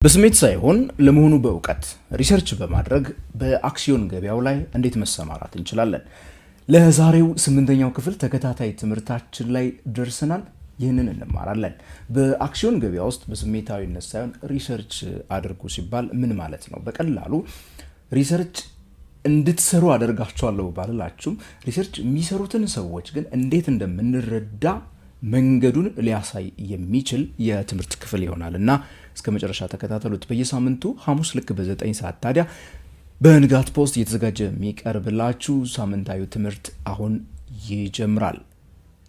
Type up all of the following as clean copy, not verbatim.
በስሜት ሳይሆን ለመሆኑ በእውቀት ሪሰርች በማድረግ በአክሲዮን ገበያው ላይ እንዴት መሰማራት እንችላለን? ለዛሬው 8ኛው ክፍል ተከታታይ ትምህርታችን ላይ ደርሰናል። ይህንን እንማራለን። በአክሲዮን ገበያ ውስጥ በስሜታዊነት ሳይሆን ሪሰርች አድርጉ ሲባል ምን ማለት ነው? በቀላሉ ሪሰርች እንድትሰሩ አደርጋችኋለሁ ባልላችሁም ሪሰርች የሚሰሩትን ሰዎች ግን እንዴት እንደምንረዳ መንገዱን ሊያሳይ የሚችል የትምህርት ክፍል ይሆናልና እስከ መጨረሻ ተከታተሉት። በየሳምንቱ ሐሙስ ልክ በ9 ሰዓት ታዲያ በንጋት ፖስት እየተዘጋጀ የሚቀርብላችሁ ሳምንታዊ ትምህርት አሁን ይጀምራል።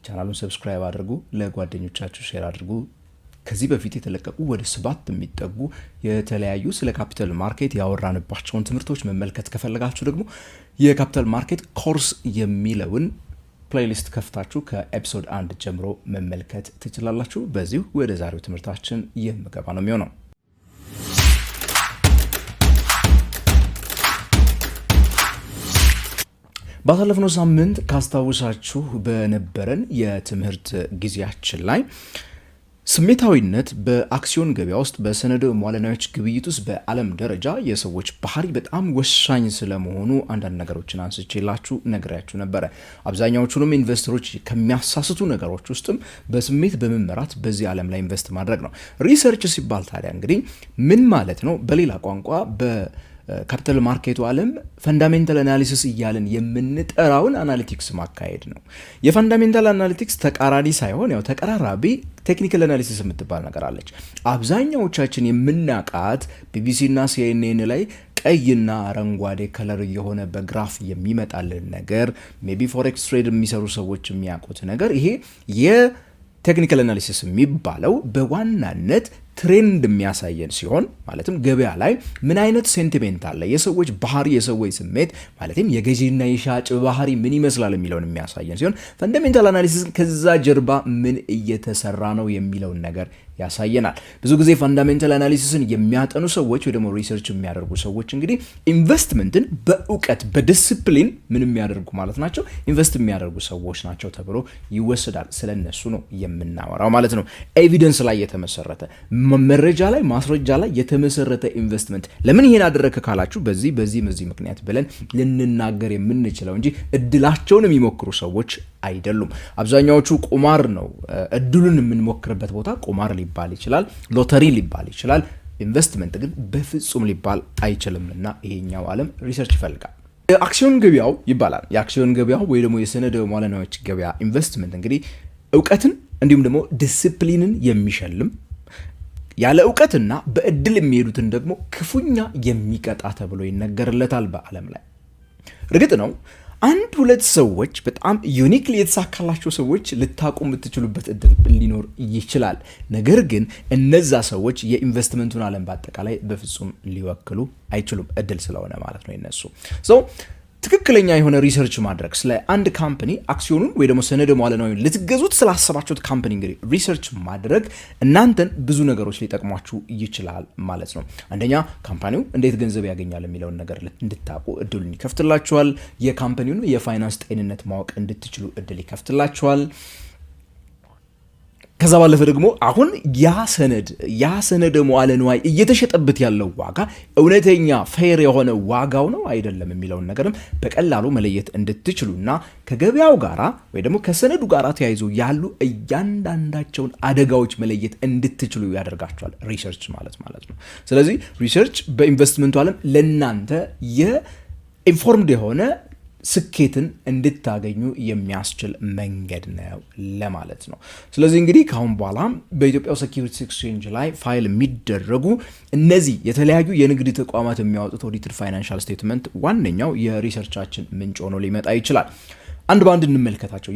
ቻናሉን ሰብስክራይብ አድርጉ፣ ለጓደኞቻችሁ ሼር አድርጉ። ከዚህ በፊት የተለቀቁ ወደ 7 የሚጠጉ የተለያዩ ስለ ካፒታል ማርኬት ያወራንባቸውን ትምህርቶች መመልከት ከፈለጋችሁ ደግሞ የካፒታል ማርኬት ኮርስ የሚለውን ፕሌሊስት ከፍታችሁ ከኤፒሶድ 1 ጀምሮ መመልከት ትችላላችሁ። በዚሁ ወደ ዛሬው ትምህርታችን የምገባ ነው የሚሆነው። ባሳለፍነው ሳምንት ካስታውሳችሁ በነበረን የትምህርት ጊዜያችን ላይ ስሜታዊነት በአክሲዮን ገበያ ውስጥ በሰነደ መዋዕለ ንዋዮች ግብይት ውስጥ በዓለም ደረጃ የሰዎች ባህሪ በጣም ወሳኝ ስለመሆኑ አንዳንድ ነገሮችን አንስቼላችሁ ነግሬያችሁ ነበረ። አብዛኛዎቹንም ኢንቨስተሮች ከሚያሳስቱ ነገሮች ውስጥም በስሜት በመመራት በዚህ ዓለም ላይ ኢንቨስት ማድረግ ነው። ሪሰርች ሲባል ታዲያ እንግዲህ ምን ማለት ነው? በሌላ ቋንቋ ካፒታል ማርኬቱ ዓለም ፈንዳሜንታል አናሊሲስ እያልን የምንጠራውን አናሊቲክስ ማካሄድ ነው። የፈንዳሜንታል አናሊቲክስ ተቃራኒ ሳይሆን ያው ተቀራራቢ ቴክኒካል አናሊሲስ የምትባል ነገር አለች። አብዛኛዎቻችን የምናቃት ቢቢሲ እና ሲኤንኤን ላይ ቀይና አረንጓዴ ከለር የሆነ በግራፍ የሚመጣልን ነገር ሜቢ ፎሬክስ ትሬድ የሚሰሩ ሰዎች የሚያውቁት ነገር ይሄ የቴክኒካል አናሊሲስ የሚባለው በዋናነት ትሬንድ የሚያሳየን ሲሆን ማለትም ገበያ ላይ ምን አይነት ሴንቲሜንት አለ፣ የሰዎች ባህሪ፣ የሰዎች ስሜት ማለትም የገዢና የሻጭ ባህሪ ምን ይመስላል የሚለውን የሚያሳየን ሲሆን ፈንዳሜንታል አናሊሲስ ከዛ ጀርባ ምን እየተሰራ ነው የሚለውን ነገር ያሳየናል። ብዙ ጊዜ ፈንዳሜንታል አናሊሲስን የሚያጠኑ ሰዎች ወይ ደግሞ ሪሰርች የሚያደርጉ ሰዎች እንግዲህ ኢንቨስትመንትን በእውቀት በዲሲፕሊን ምን የሚያደርጉ ማለት ናቸው? ኢንቨስት የሚያደርጉ ሰዎች ናቸው ተብሎ ይወሰዳል። ስለነሱ ነው የምናወራው ማለት ነው። ኤቪደንስ ላይ የተመሰረተ መረጃ ላይ ማስረጃ ላይ የተመሰረተ ኢንቨስትመንት። ለምን ይሄን አደረከ ካላችሁ በዚህ ምክንያት ብለን ልንናገር የምንችለው እንጂ እድላቸውን የሚሞክሩ ሰዎች አይደሉም። አብዛኛዎቹ ቁማር ነው። እድሉን የምንሞክርበት ቦታ ቁማር ሊባል ይችላል፣ ሎተሪ ሊባል ይችላል። ኢንቨስትመንት ግን በፍጹም ሊባል አይችልምና ይሄኛው ዓለም ሪሰርች ይፈልጋል። አክሲዮን ገበያው ይባላል። የአክሲዮን ገበያው ወይ ደግሞ የሰነደ መዋዕለ ንዋዮች ገበያ ኢንቨስትመንት እንግዲህ እውቀትን እንዲሁም ደግሞ ዲሲፕሊንን የሚሸልም ያለ እውቀትና በእድል የሚሄዱትን ደግሞ ክፉኛ የሚቀጣ ተብሎ ይነገርለታል በዓለም ላይ። እርግጥ ነው አንድ ሁለት ሰዎች በጣም ዩኒክሊ የተሳካላቸው ሰዎች ልታቁ የምትችሉበት እድል ሊኖር ይችላል። ነገር ግን እነዛ ሰዎች የኢንቨስትመንቱን ዓለም በአጠቃላይ በፍጹም ሊወክሉ አይችሉም፣ እድል ስለሆነ ማለት ነው የነሱ። ትክክለኛ የሆነ ሪሰርች ማድረግ ስለ አንድ ካምፓኒ አክሲዮኑን ወይ ደግሞ ሰነደ መዋዕለ ንዋዩን ልትገዙት ስላሰባችሁት ካምፓኒ እንግዲህ ሪሰርች ማድረግ እናንተን ብዙ ነገሮች ሊጠቅሟችሁ ይችላል ማለት ነው። አንደኛ ካምፓኒው እንዴት ገንዘብ ያገኛል የሚለውን ነገር እንድታቁ እድሉን ይከፍትላችኋል። የካምፓኒውን የፋይናንስ ጤንነት ማወቅ እንድትችሉ እድል ይከፍትላችኋል። ከዛ ባለፈ ደግሞ አሁን ያ ሰነደ መዋዕለ ንዋይ እየተሸጠበት ያለው ዋጋ እውነተኛ ፌር የሆነ ዋጋው ነው አይደለም የሚለውን ነገርም በቀላሉ መለየት እንድትችሉና ከገበያው ጋራ ወይ ደግሞ ከሰነዱ ጋራ ተያይዞ ያሉ እያንዳንዳቸውን አደጋዎች መለየት እንድትችሉ ያደርጋቸዋል ሪሰርች ማለት ነው። ስለዚህ ሪሰርች በኢንቨስትመንቱ ዓለም ለናንተ የኢንፎርምድ የሆነ ስኬትን እንድታገኙ የሚያስችል መንገድ ነው ለማለት ነው። ስለዚህ እንግዲህ ካሁን በኋላ በኢትዮጵያ ሴኩሪቲስ ኤክስቼንጅ ላይ ፋይል የሚደረጉ እነዚህ የተለያዩ የንግድ ተቋማት የሚያወጡት ኦዲትድ ፋይናንሻል ስቴትመንት ዋነኛው የሪሰርቻችን ምንጭ ሆኖ ሊመጣ ይችላል። አንድ ባንድ እንመልከታቸው።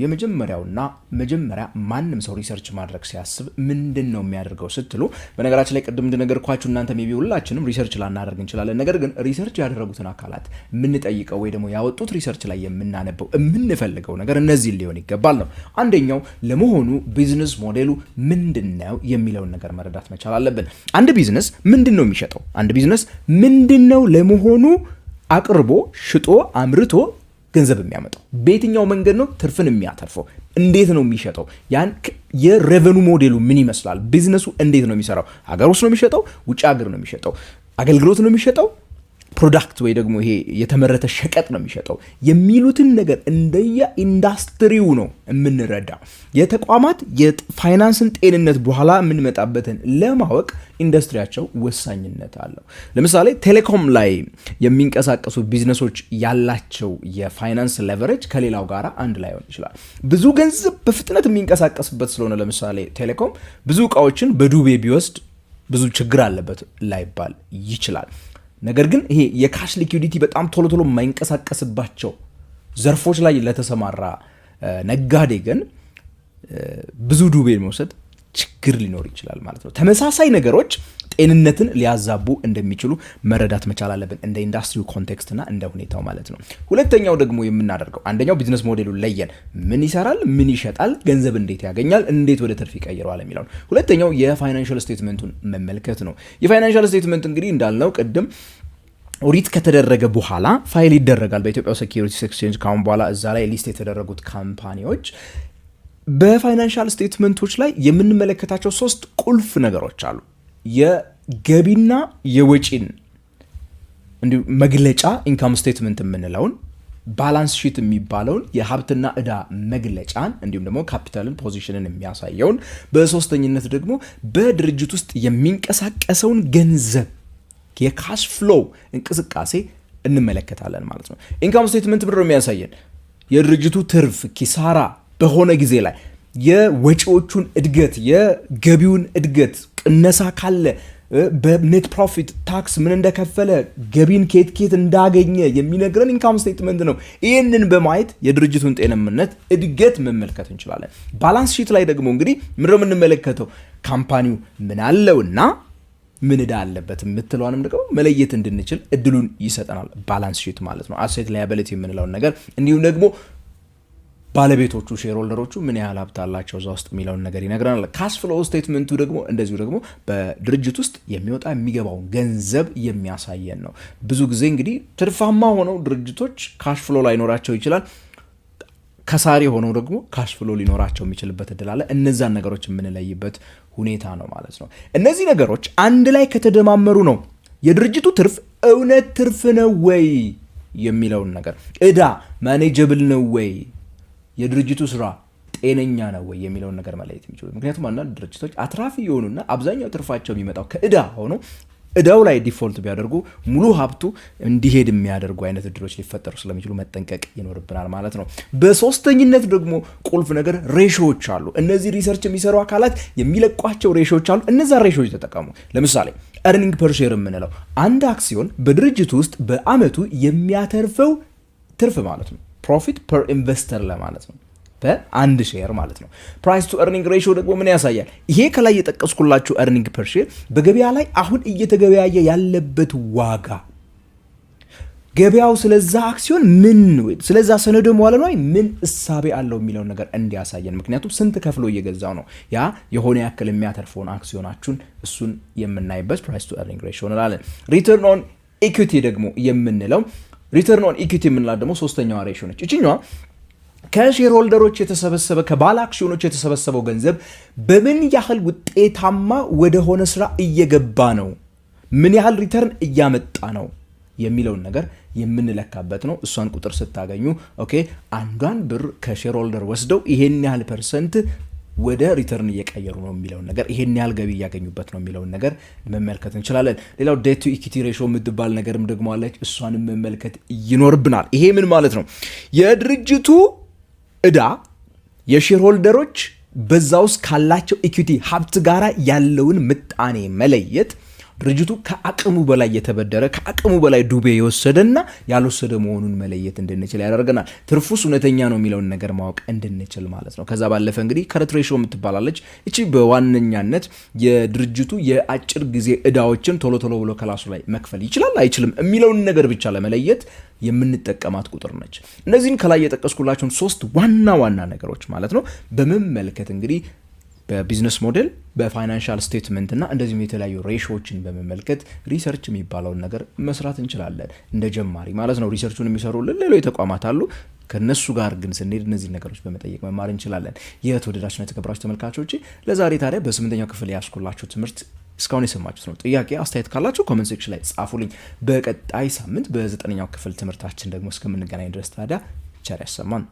መጀመሪያ ማንም ሰው ሪሰርች ማድረግ ሲያስብ ምንድን ነው የሚያደርገው ስትሉ፣ በነገራችን ላይ ቅድም እንደነገርኳችሁ እናንተ ሜቢ ሁላችንም ሪሰርች ላናደርግ እንችላለን። ነገር ግን ሪሰርች ያደረጉትን አካላት የምንጠይቀው ወይ ደግሞ ያወጡት ሪሰርች ላይ የምናነበው የምንፈልገው ነገር እነዚህን ሊሆን ይገባል ነው። አንደኛው ለመሆኑ ቢዝነስ ሞዴሉ ምንድነው የሚለውን ነገር መረዳት መቻል አለብን። አንድ ቢዝነስ ምንድን ነው የሚሸጠው? አንድ ቢዝነስ ምንድን ነው ለመሆኑ አቅርቦ ሽጦ አምርቶ ገንዘብ የሚያመጣው? በየትኛው መንገድ ነው ትርፍን የሚያተርፈው? እንዴት ነው የሚሸጠው? ያን የሬቨኑ ሞዴሉ ምን ይመስላል? ቢዝነሱ እንዴት ነው የሚሰራው? ሀገር ውስጥ ነው የሚሸጠው? ውጭ ሀገር ነው የሚሸጠው? አገልግሎት ነው የሚሸጠው? ፕሮዳክት ወይ ደግሞ ይሄ የተመረተ ሸቀጥ ነው የሚሸጠው የሚሉትን ነገር እንደየ ኢንዱስትሪው ነው የምንረዳው። የተቋማት የፋይናንስን ጤንነት በኋላ የምንመጣበትን ለማወቅ ኢንዱስትሪያቸው ወሳኝነት አለው። ለምሳሌ ቴሌኮም ላይ የሚንቀሳቀሱ ቢዝነሶች ያላቸው የፋይናንስ ሌቨሬጅ ከሌላው ጋር አንድ ላይ ሆን ይችላል። ብዙ ገንዘብ በፍጥነት የሚንቀሳቀስበት ስለሆነ ለምሳሌ ቴሌኮም ብዙ እቃዎችን በዱቤ ቢወስድ ብዙ ችግር አለበት ላይባል ይችላል። ነገር ግን ይሄ የካሽ ሊኩዊዲቲ በጣም ቶሎ ቶሎ የማይንቀሳቀስባቸው ዘርፎች ላይ ለተሰማራ ነጋዴ ግን ብዙ ዱቤ መውሰድ ችግር ሊኖር ይችላል ማለት ነው። ተመሳሳይ ነገሮች ጤንነትን ሊያዛቡ እንደሚችሉ መረዳት መቻል አለብን እንደ ኢንዱስትሪው ኮንቴክስትና እንደ ሁኔታው ማለት ነው። ሁለተኛው ደግሞ የምናደርገው አንደኛው ቢዝነስ ሞዴሉን ለየን፣ ምን ይሰራል፣ ምን ይሸጣል፣ ገንዘብ እንዴት ያገኛል፣ እንዴት ወደ ትርፍ ይቀይረዋል የሚለው። ሁለተኛው የፋይናንሻል ስቴትመንቱን መመልከት ነው። የፋይናንሻል ስቴትመንት እንግዲህ እንዳልነው ቅድም ኦዲት ከተደረገ በኋላ ፋይል ይደረጋል በኢትዮጵያ ሴኩሪቲስ ኤክስቼንጅ። ካሁን በኋላ እዛ ላይ ሊስት የተደረጉት ካምፓኒዎች በፋይናንሻል ስቴትመንቶች ላይ የምንመለከታቸው 3 ቁልፍ ነገሮች አሉ። የገቢና የወጪን እንዲሁ መግለጫ ኢንካም ስቴትመንት የምንለውን፣ ባላንስ ሺት የሚባለውን የሀብትና ዕዳ መግለጫን፣ እንዲሁም ደግሞ ካፒታልን ፖዚሽንን የሚያሳየውን፣ በሶስተኝነት ደግሞ በድርጅት ውስጥ የሚንቀሳቀሰውን ገንዘብ የካሽ ፍሎው እንቅስቃሴ እንመለከታለን ማለት ነው። ኢንካም ስቴትመንት ምንድነው የሚያሳየን? የድርጅቱ ትርፍ ኪሳራ በሆነ ጊዜ ላይ የወጪዎቹን እድገት፣ የገቢውን እድገት ቅነሳ ካለ በኔት ፕሮፊት ታክስ ምን እንደከፈለ፣ ገቢን ኬት እንዳገኘ የሚነግረን ኢንካም ስቴትመንት ነው። ይህንን በማየት የድርጅቱን ጤንነት እድገት መመልከት እንችላለን። ባላንስ ሺት ላይ ደግሞ እንግዲህ ምንድነው የምንመለከተው? ካምፓኒው ምን አለውና ምን ዕዳ አለበት የምትለዋንም ደግሞ መለየት እንድንችል እድሉን ይሰጠናል ባላንስ ሺት ማለት ነው። አሴት ላያቢሊቲ የምንለውን ነገር እንዲሁም ደግሞ ባለቤቶቹ ሼር ሆልደሮቹ ምን ያህል ሀብት አላቸው እዛ ውስጥ የሚለውን ነገር ይነግረናል። ካሽ ፍሎ ስቴትመንቱ ደግሞ እንደዚሁ ደግሞ በድርጅት ውስጥ የሚወጣ የሚገባውን ገንዘብ የሚያሳየን ነው። ብዙ ጊዜ እንግዲህ ትርፋማ ሆነው ድርጅቶች ካሽ ፍሎ ላይኖራቸው ይችላል። ከሳሪ ሆነው ደግሞ ካሽ ፍሎ ሊኖራቸው የሚችልበት እድል አለ። እነዛን ነገሮች የምንለይበት ሁኔታ ነው ማለት ነው። እነዚህ ነገሮች አንድ ላይ ከተደማመሩ ነው የድርጅቱ ትርፍ እውነት ትርፍ ነው ወይ የሚለውን ነገር፣ ዕዳ ማኔጀብል ነው ወይ፣ የድርጅቱ ስራ ጤነኛ ነው ወይ የሚለውን ነገር መለየት የሚችሉ። ምክንያቱም አንዳንድ ድርጅቶች አትራፊ የሆኑና አብዛኛው ትርፋቸው የሚመጣው ከዕዳ ሆኖ ዕዳው ላይ ዲፎልት ቢያደርጉ ሙሉ ሀብቱ እንዲሄድ የሚያደርጉ አይነት እድሎች ሊፈጠሩ ስለሚችሉ መጠንቀቅ ይኖርብናል ማለት ነው። በሶስተኝነት ደግሞ ቁልፍ ነገር ሬሾዎች አሉ። እነዚህ ሪሰርች የሚሰሩ አካላት የሚለቋቸው ሬሾዎች አሉ። እነዛ ሬሾዎች ተጠቀሙ። ለምሳሌ earning per share የምንለው አንድ አክሲዮን በድርጅቱ ውስጥ በአመቱ የሚያተርፈው ትርፍ ማለት ነው። ፕሮፊት ፐር ኢንቨስተር ለማለት ነው፣ በአንድ ሼር ማለት ነው። ፕራይስ ቱ earning ሬሾ ደግሞ ምን ያሳያል? ይሄ ከላይ የጠቀስኩላችሁ earning per share በገበያ ላይ አሁን እየተገበያየ ያለበት ዋጋ፣ ገበያው ስለዛ አክሲዮን ምን ስለዛ ሰነደ መዋለ ንዋይ ምን እሳቤ አለው የሚለውን ነገር እንዲያሳየን። ምክንያቱም ስንት ከፍሎ እየገዛው ነው ያ የሆነ ያክል የሚያተርፈውን አክሲዮናችሁን፣ እሱን የምናይበት ፕራይስ ቱ earning ሬሾ እንላለን። ሪተርን ኦን ኢኩዊቲ ደግሞ የምንለው ሪተርን ኦን ኢኩዊቲ የምንላት ደግሞ ሶስተኛዋ ሬሾ ነች። እቺኛዋ ከሼር ሆልደሮች የተሰበሰበ ከባለ አክሲዮኖች የተሰበሰበው ገንዘብ በምን ያህል ውጤታማ ወደ ሆነ ስራ እየገባ ነው፣ ምን ያህል ሪተርን እያመጣ ነው የሚለውን ነገር የምንለካበት ነው። እሷን ቁጥር ስታገኙ ኦኬ አንዷን ብር ከሼር ሆልደር ወስደው ይሄን ያህል ፐርሰንት ወደ ሪተርን እየቀየሩ ነው የሚለውን ነገር፣ ይሄን ያህል ገቢ እያገኙበት ነው የሚለውን ነገር መመልከት እንችላለን። ሌላው ዴት ቱ ኢኩዊቲ ሬሾ የምትባል ነገርም ደግሞ አለች። እሷንም መመልከት ይኖርብናል። ይሄ ምን ማለት ነው? የድርጅቱ ዕዳ የሼር ሆልደሮች በዛ ውስጥ ካላቸው ኢኩዊቲ ሀብት ጋራ ያለውን ምጣኔ መለየት፣ ድርጅቱ ከአቅሙ በላይ የተበደረ ከአቅሙ በላይ ዱቤ የወሰደና ያልወሰደ መሆኑን መለየት እንድንችል ያደርገናል። ትርፉስ እውነተኛ ነው የሚለውን ነገር ማወቅ እንድንችል ማለት ነው። ከዛ ባለፈ እንግዲህ ከረት ሬሾ የምትባላለች። እቺ በዋነኛነት የድርጅቱ የአጭር ጊዜ ዕዳዎችን ቶሎ ቶሎ ብሎ ከላሱ ላይ መክፈል ይችላል አይችልም የሚለውን ነገር ብቻ ለመለየት የምንጠቀማት ቁጥር ነች። እነዚህን ከላይ የጠቀስኩላችሁን 3 ዋና ዋና ነገሮች ማለት ነው በመመልከት እንግዲህ በቢዝነስ ሞዴል በፋይናንሻል ስቴትመንት እና እንደዚህም የተለያዩ ሬሾዎችን በመመልከት ሪሰርች የሚባለውን ነገር መስራት እንችላለን። እንደ ጀማሪ ማለት ነው። ሪሰርቹን የሚሰሩልን ሌሎች ተቋማት አሉ። ከነሱ ጋር ግን ስንሄድ እነዚህ ነገሮች በመጠየቅ መማር እንችላለን። የተወደዳችሁና የተከበራችሁ ተመልካቾች ለዛሬ ታዲያ በስምንተኛው ክፍል ያስኩላችሁ ትምህርት እስካሁን የሰማችሁት ነው። ጥያቄ አስተያየት ካላችሁ ኮሜንት ሴክሽን ላይ ጻፉልኝ። በቀጣይ ሳምንት በ9ኛው ክፍል ትምህርታችን ደግሞ እስከምንገናኝ ድረስ ታዲያ ቸር ያሰማን።